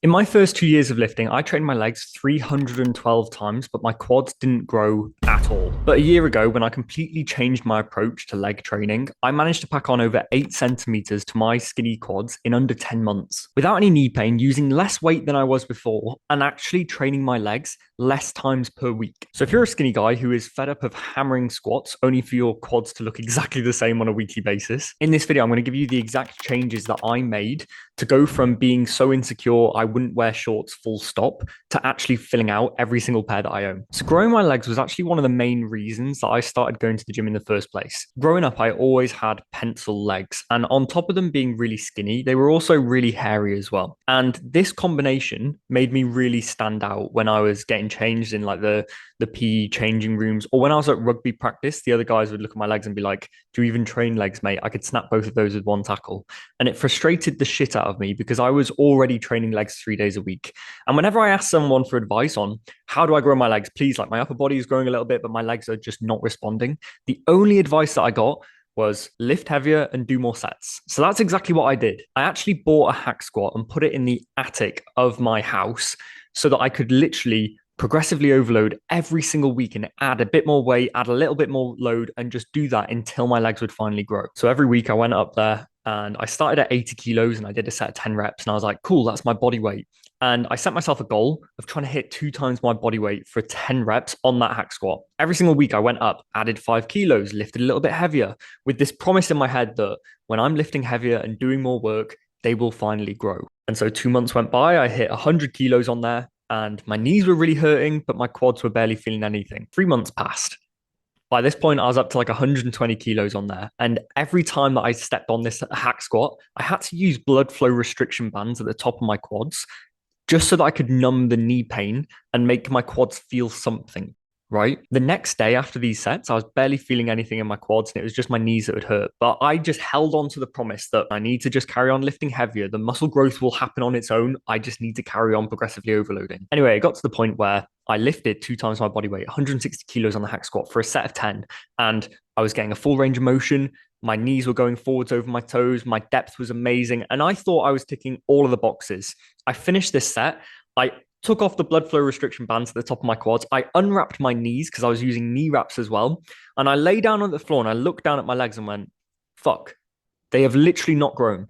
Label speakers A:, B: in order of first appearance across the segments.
A: In my first 2 years of lifting, I trained my legs 312 times, but my quads didn't grow at all. But a year ago, when I completely changed my approach to leg training, I managed to pack on over 8 centimeters to my skinny quads in under 10 months without any knee pain, using less weight than I was before, and actually training my legs less times per week. So if you're a skinny guy who is fed up of hammering squats only for your quads to look exactly the same on a weekly basis, in this video, I'm going to give you the exact changes that I made to go from being so insecure I wouldn't wear shorts full stop to actually filling out every single pair that I own. So growing my legs was actually one of the main reasons that I started going to the gym in the first place. Growing up, I always had pencil legs, and on top of them being really skinny, they were also really hairy as well. And this combination made me really stand out when I was getting changed in like the PE changing rooms, or when I was at rugby practice, the other guys would look at my legs and be like, "Do you even train legs, mate? I could snap both of those with one tackle." And it frustrated the shit out of me because I was already training legs 3 days a week. And whenever I asked someone for advice on how do I grow my legs, please, like my upper body is growing a little bit, but my legs are just not responding, the only advice that I got was lift heavier and do more sets. So that's exactly what I did. I actually bought a hack squat and put it in the attic of my house so that I could literally progressively overload every single week and add a bit more weight, add a little bit more load, and just do that until my legs would finally grow. So every week I went up there and I started at 80 kilos and I did a set of 10 reps. And I was like, cool, that's my body weight. And I set myself a goal of trying to hit 2 times my body weight for 10 reps on that hack squat. Every single week I went up, added 5 kilos, lifted a little bit heavier with this promise in my head that when I'm lifting heavier and doing more work, they will finally grow. And so 2 months went by, I hit 100 kilos on there and my knees were really hurting, but my quads were barely feeling anything. 3 months passed. By this point, I was up to like 120 kilos on there. And every time that I stepped on this hack squat, I had to use blood flow restriction bands at the top of my quads just so that I could numb the knee pain and make my quads feel something. Right. The next day after these sets, I was barely feeling anything in my quads and it was just my knees that would hurt. But I just held on to the promise that I need to just carry on lifting heavier. The muscle growth will happen on its own. I just need to carry on progressively overloading. Anyway, it got to the point where I lifted 2 times my body weight, 160 kilos on the hack squat for a set of 10. And I was getting a full range of motion. My knees were going forwards over my toes. My depth was amazing. And I thought I was ticking all of the boxes. I finished this set. I took off the blood flow restriction bands at the top of my quads. I unwrapped my knees because I was using knee wraps as well. And I lay down on the floor and I looked down at my legs and went, fuck, they have literally not grown.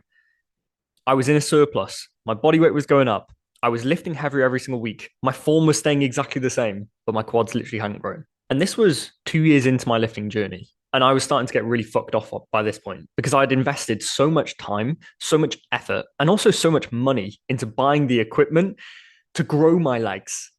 A: I was in a surplus. My body weight was going up. I was lifting heavier every single week. My form was staying exactly the same, but my quads literally hadn't grown. And this was 2 years into my lifting journey. And I was starting to get really fucked off by this point because I'd invested so much time, so much effort, and also so much money into buying the equipment to grow my legs.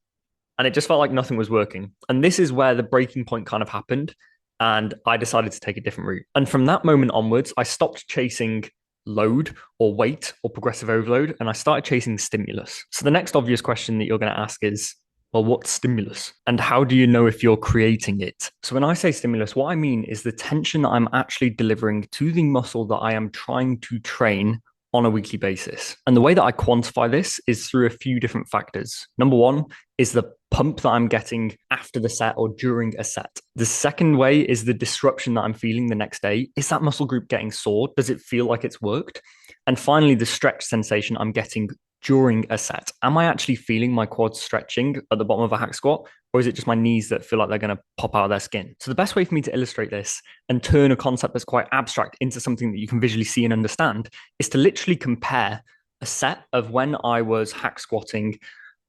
A: And it just felt like nothing was working. And this is where the breaking point kind of happened. And I decided to take a different route. And from that moment onwards, I stopped chasing load or weight or progressive overload and I started chasing stimulus. So the next obvious question that you're going to ask is, well, what's stimulus? And how do you know if you're creating it? So when I say stimulus, what I mean is the tension that I'm actually delivering to the muscle that I am trying to train on a weekly basis. And the way that I quantify this is through a few different factors. Number one is the pump that I'm getting after the set or during a set. The second way is the disruption that I'm feeling the next day. Is that muscle group getting sore? Does it feel like it's worked? And finally, the stretch sensation I'm getting during a set. Am I actually feeling my quads stretching at the bottom of a hack squat? Or is it just my knees that feel like they're going to pop out of their skin? So the best way for me to illustrate this and turn a concept that's quite abstract into something that you can visually see and understand is to literally compare a set of when I was hack squatting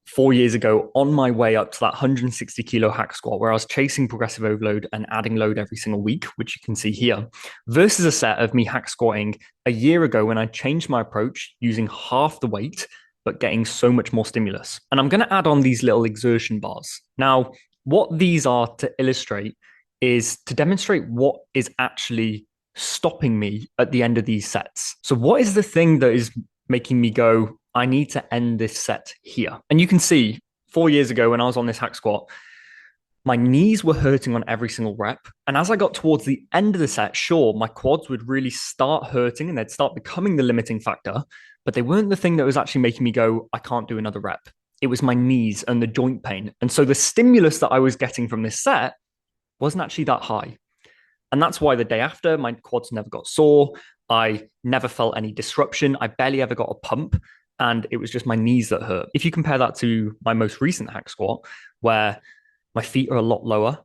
A: 4 years ago on my way up to that 160 kilo hack squat where I was chasing progressive overload and adding load every single week, which you can see here, versus a set of me hack squatting a year ago when I changed my approach using half the weight but getting so much more stimulus. And I'm going to add on these little exertion bars. Now, what these are to illustrate is to demonstrate what is actually stopping me at the end of these sets. So what is the thing that is making me go, I need to end this set here? And you can see 4 years ago when I was on this hack squat, my knees were hurting on every single rep. And as I got towards the end of the set, sure, my quads would really start hurting and they'd start becoming the limiting factor, but they weren't the thing that was actually making me go, I can't do another rep. It was my knees and the joint pain. And so the stimulus that I was getting from this set wasn't actually that high. And that's why the day after, my quads never got sore. I never felt any disruption. I barely ever got a pump. and it was just my knees that hurt. If you compare that to my most recent hack squat, where my feet are a lot lower,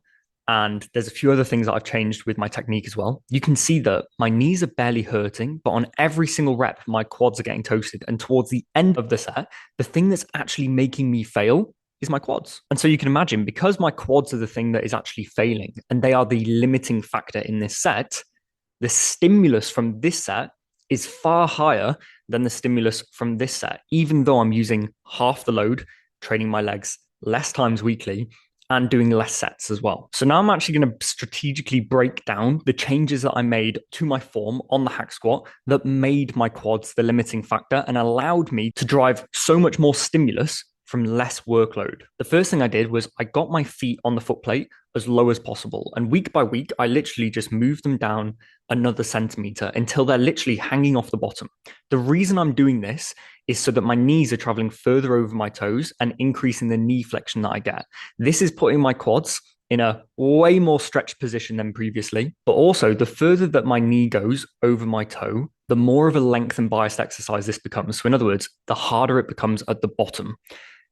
A: and there's a few other things that I've changed with my technique as well. You can see that my knees are barely hurting, but on every single rep, my quads are getting toasted. And towards the end of the set, the thing that's actually making me fail is my quads. And so you can imagine, because my quads are the thing that is actually failing, and they are the limiting factor in this set, the stimulus from this set is far higher than the stimulus from this set, even though I'm using half the load, training my legs less times weekly, and doing less sets as well. So now I'm actually going to strategically break down the changes that I made to my form on the hack squat that made my quads the limiting factor and allowed me to drive so much more stimulus from less workload. The first thing I did was I got my feet on the foot plate as low as possible. And week by week, I literally just moved them down another centimeter until they're literally hanging off the bottom. The reason I'm doing this is so that my knees are traveling further over my toes and increasing the knee flexion that I get. This is putting my quads in a way more stretched position than previously. But also, the further that my knee goes over my toe, the more of a length and biased exercise this becomes. So in other words, the harder it becomes at the bottom.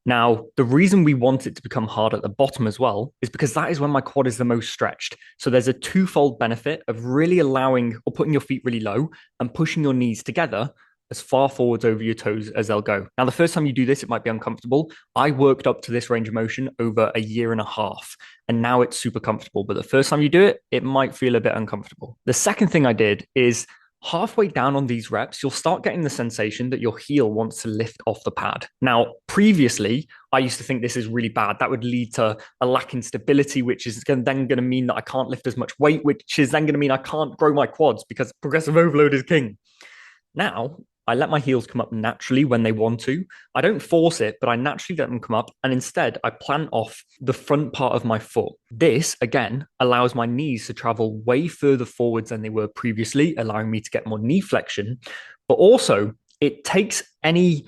A: Now, the reason we want it to become hard at the bottom as well is because that is when my quad is the most stretched. So there's a twofold benefit of really allowing or putting your feet really low and pushing your knees together as far forwards over your toes as they'll go. Now, the first time you do this, it might be uncomfortable. I worked up to this range of motion over a year and a half, and now it's super comfortable. But the first time you do it, it might feel a bit uncomfortable. The second thing I did is halfway down on these reps, you'll start getting the sensation that your heel wants to lift off the pad. Now, previously, I used to think this is really bad. That would lead to a lack in stability, which is then going to mean that I can't lift as much weight, which is then going to mean I can't grow my quads because progressive overload is king. Now, I let my heels come up naturally when they want to. I don't force it, but I naturally let them come up. And instead, I plant off the front part of my foot. This, again, allows my knees to travel way further forwards than they were previously, allowing me to get more knee flexion. But also, it takes any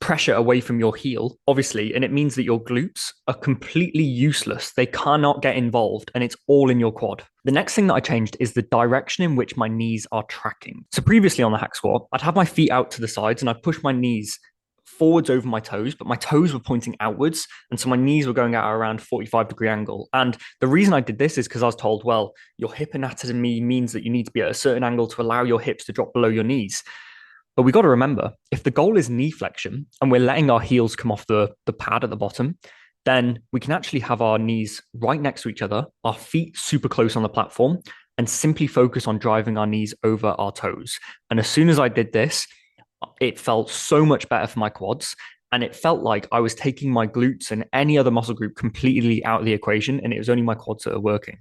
A: pressure away from your heel, obviously, and it means that your glutes are completely useless. They cannot get involved, and it's all in your quad. The next thing that I changed is the direction in which my knees are tracking. So previously on the hack squat, I'd have my feet out to the sides and I'd push my knees forwards over my toes, but my toes were pointing outwards. And so my knees were going at around 45-degree angle. And the reason I did this is because I was told, well, your hip anatomy means that you need to be at a certain angle to allow your hips to drop below your knees. But we got to remember, if the goal is knee flexion and we're letting our heels come off the pad at the bottom, then we can actually have our knees right next to each other, our feet super close on the platform, and simply focus on driving our knees over our toes. And as soon as I did this, it felt so much better for my quads. And it felt like I was taking my glutes and any other muscle group completely out of the equation, and it was only my quads that are working.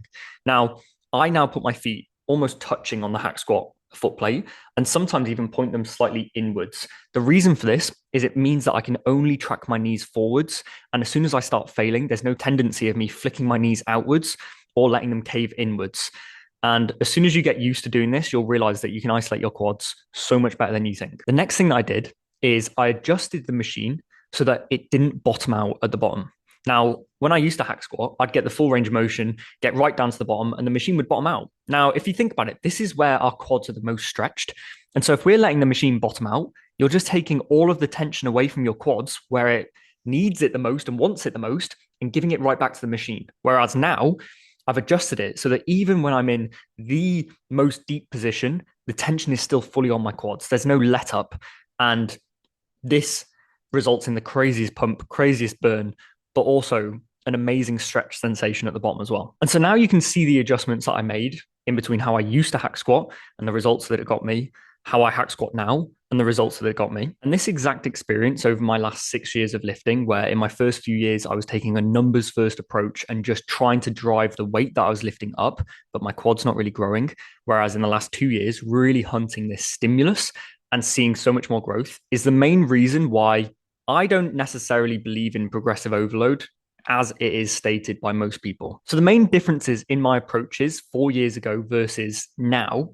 A: I now put my feet almost touching on the hack squat foot plate and sometimes even point them slightly inwards. The reason for this is it means that I can only track my knees forwards. And as soon as I start failing, there's no tendency of me flicking my knees outwards or letting them cave inwards. And as soon as you get used to doing this, you'll realize that you can isolate your quads so much better than you think. The next thing that I did is I adjusted the machine so that it didn't bottom out at the bottom. Now, when I used to hack squat, I'd get the full range of motion, get right down to the bottom, and the machine would bottom out. Now, if you think about it, this is where our quads are the most stretched. And so if we're letting the machine bottom out, you're just taking all of the tension away from your quads where it needs it the most and wants it the most and giving it right back to the machine. Whereas now, I've adjusted it so that even when I'm in the most deep position, the tension is still fully on my quads. There's no let up. And this results in the craziest pump, craziest burn, but also an amazing stretch sensation at the bottom as well. And so now you can see the adjustments that I made in between how I used to hack squat and the results that it got me, how I hack squat now and the results that it got me. And this exact experience over my last 6 years of lifting, where in my first few years, I was taking a numbers first approach and just trying to drive the weight that I was lifting up, but my quad's not really growing. Whereas in the last 2 years, really hunting this stimulus and seeing so much more growth is the main reason why I don't necessarily believe in progressive overload as it is stated by most people. So the main differences in my approaches 4 years ago versus now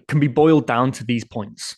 A: can be boiled down to these points.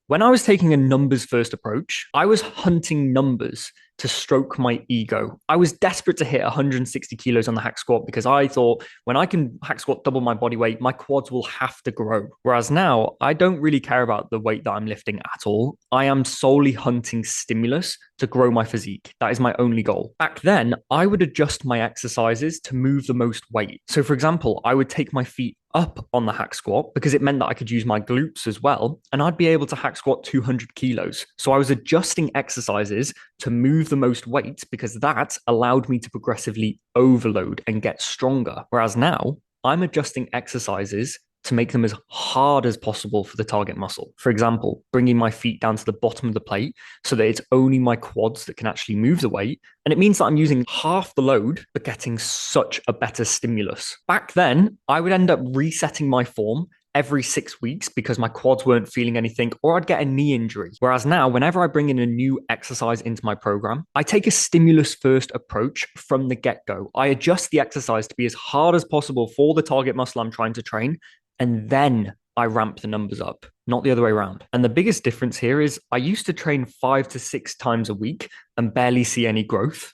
A: When I was taking a numbers first approach, I was hunting numbers to stroke my ego. I was desperate to hit 160 kilos on the hack squat because I thought when I can hack squat double my body weight, my quads will have to grow. Whereas now, I don't really care about the weight that I'm lifting at all. I am solely hunting stimulus to grow my physique. That is my only goal. Back then, I would adjust my exercises to move the most weight. So, for example, I would take my feet up on the hack squat because it meant that I could use my glutes as well. And I'd be able to hack squat 200 kilos. So I was adjusting exercises to move the most weight because that allowed me to progressively overload and get stronger. Whereas now I'm adjusting exercises to make them as hard as possible for the target muscle. For example, bringing my feet down to the bottom of the plate so that it's only my quads that can actually move the weight. And it means that I'm using half the load, but getting such a better stimulus. Back then, I would end up resetting my form every 6 weeks because my quads weren't feeling anything, or I'd get a knee injury. Whereas now, whenever I bring in a new exercise into my program, I take a stimulus first approach from the get go. I adjust the exercise to be as hard as possible for the target muscle I'm trying to train. And then I ramp the numbers up, not the other way around. And the biggest difference here is I used to train 5 to 6 times a week and barely see any growth.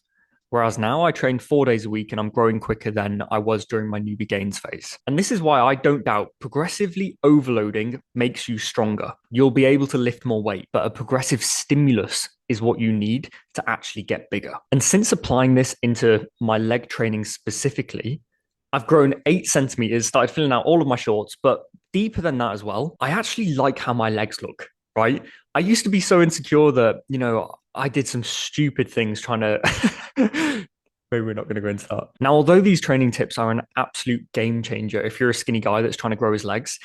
A: Whereas now I train 4 days a week and I'm growing quicker than I was during my newbie gains phase. And this is why I don't doubt progressively overloading makes you stronger. You'll be able to lift more weight, but a progressive stimulus is what you need to actually get bigger. And since applying this into my leg training specifically, I've grown 8 centimeters, started filling out all of my shorts, but deeper than that as well, I actually like how my legs look, right? I used to be so insecure that, I did some stupid things trying to. Maybe we're not going to go into that. Now, although these training tips are an absolute game changer if you're a skinny guy that's trying to grow his legs,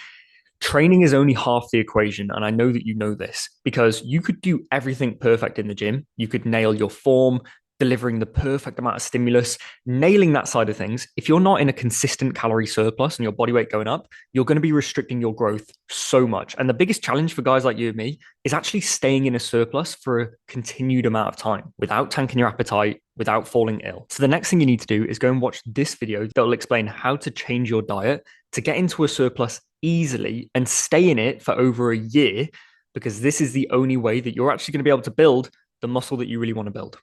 A: training is only half the equation. And I know that you know this because you could do everything perfect in the gym. You could nail your form, delivering the perfect amount of stimulus, nailing that side of things. If you're not in a consistent calorie surplus and your body weight going up, you're going to be restricting your growth so much. And the biggest challenge for guys like you and me is actually staying in a surplus for a continued amount of time without tanking your appetite, without falling ill. So the next thing you need to do is go and watch this video that will explain how to change your diet to get into a surplus easily and stay in it for over a year, because this is the only way that you're actually going to be able to build the muscle that you really want to build.